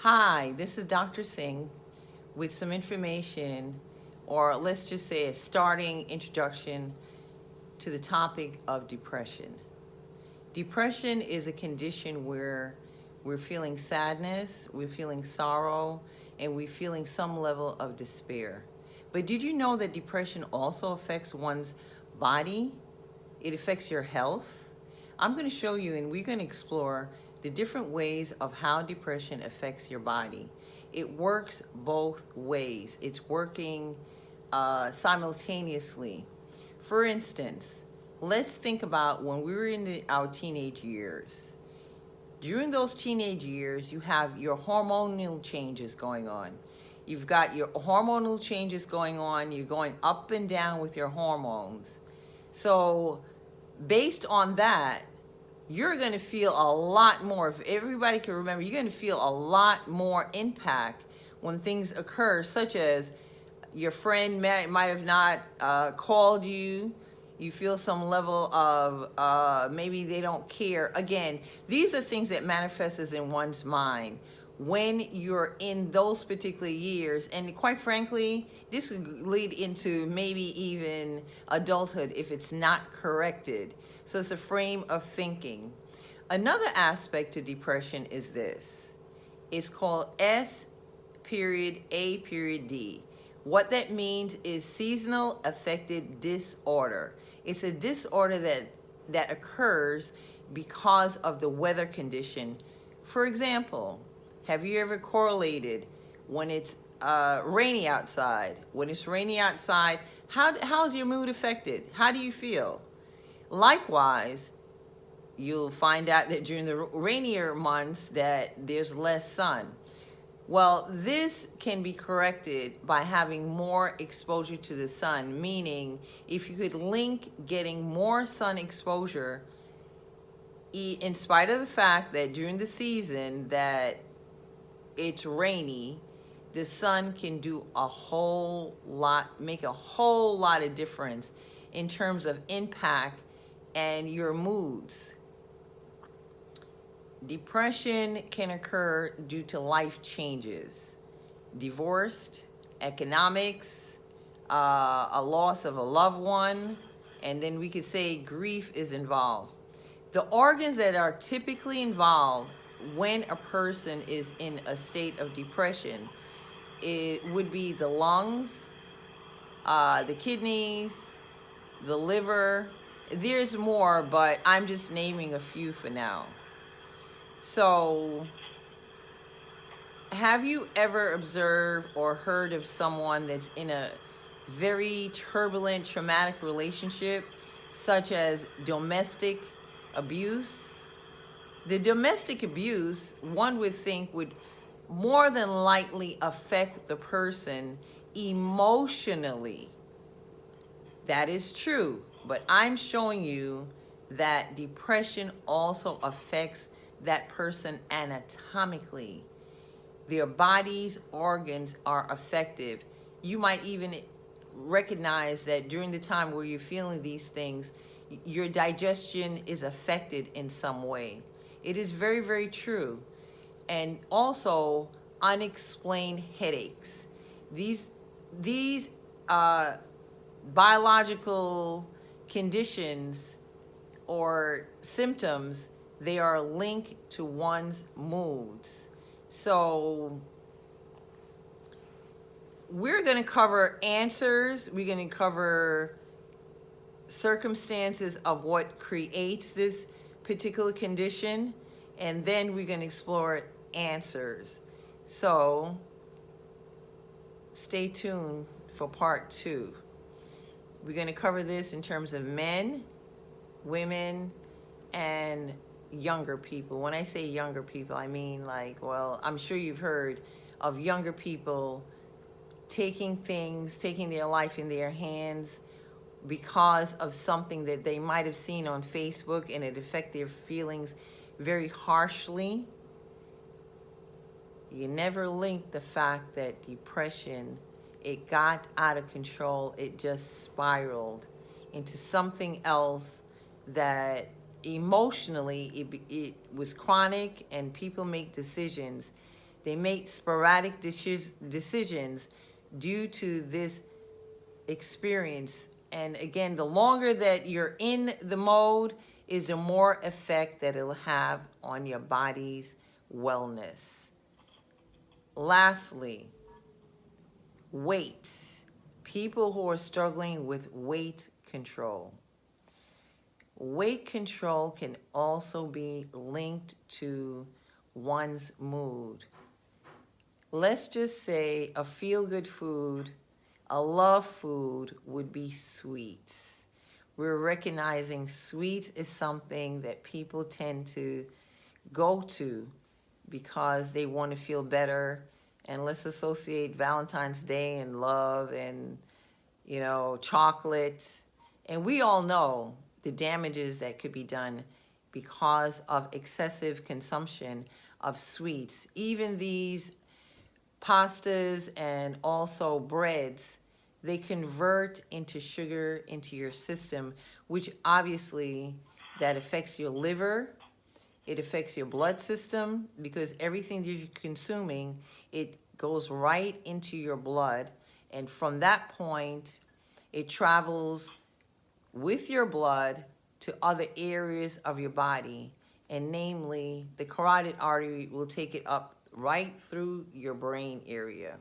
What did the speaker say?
Hi, this is Dr. Singh with some information, or let's just say a starting introduction to the topic of depression. Depression is a condition where we're feeling sadness, we're feeling sorrow, and we're feeling some level of despair. But did you know that depression also affects one's body? It affects your health. I'm going to show you, and we're going to explore the different ways of how depression affects your body. It works both ways. It's working simultaneously. For instance, let's think about when we were in our teenage years. During those teenage years, you have your hormonal changes going on. You've got your hormonal changes going on. You're going up and down with your hormones. So based on that, you're going to feel a lot more. If everybody can remember, you're going to feel a lot more impact when things occur, such as your friend might have not called you. You feel some level of maybe they don't care. Again, these are things that manifests in one's mind when you're in those particular years. And quite frankly, this could lead into maybe even adulthood if it's not corrected. So it's a frame of thinking. Another aspect to depression is this. It's called S.A.D. What that means is seasonal affective disorder. It's a disorder that occurs because of the weather condition. For example, have you ever correlated when it's rainy outside? When it's rainy outside, how's your mood affected? How do you feel? Likewise, you'll find out that during the rainier months that there's less sun. Well, this can be corrected by having more exposure to the sun, meaning if you could link getting more sun exposure, in spite of the fact that during the season that it's rainy, the sun can do a whole lot, make a whole lot of difference in terms of impact and your moods. Depression can occur due to life changes, divorced, economics, a loss of a loved one, and then we could say grief is involved. The organs that are typically involved when a person is in a state of depression, it would be the lungs, the kidneys, the liver. There's more, but I'm just naming a few for now. So, have you ever observed or heard of someone that's in a very turbulent, traumatic relationship, such as domestic abuse? The domestic abuse, one would think, would more than likely affect the person emotionally. That is true, but I'm showing you that depression also affects that person anatomically. Their body's organs are affected. You might even recognize that during the time where you're feeling these things, your digestion is affected in some way. It is very, very true. And also unexplained headaches. These biological conditions or symptoms, they are linked to one's moods. So we're going to cover answers. We're going to cover circumstances of what creates this particular condition. And then we're going to explore answers. So stay tuned for part 2. We're going to cover this in terms of men, women, and younger people. When I say younger people, I mean like, well, I'm sure you've heard of younger people taking their life in their hands because of something that they might have seen on Facebook, and it affects their feelings very harshly. You never link the fact that depression, it got out of control. It just spiraled into something else that emotionally it was chronic, and people make decisions They make sporadic decisions due to this experience. And again, the longer that you're in the mode is the more effect that it'll have on your body's wellness. Lastly, weight. People who are struggling with weight control. Weight control can also be linked to one's mood. Let's just say a feel-good food, a love food would be sweets. We're recognizing sweets is something that people tend to go to because they want to feel better. And let's associate Valentine's Day and love and, chocolate. And we all know the damages that could be done because of excessive consumption of sweets. Even these pastas and also breads, they convert into sugar into your system, which obviously that affects your liver. It affects your blood system because everything that you're consuming, it goes right into your blood. And from that point, it travels with your blood to other areas of your body. And namely, the carotid artery will take it up right through your brain area.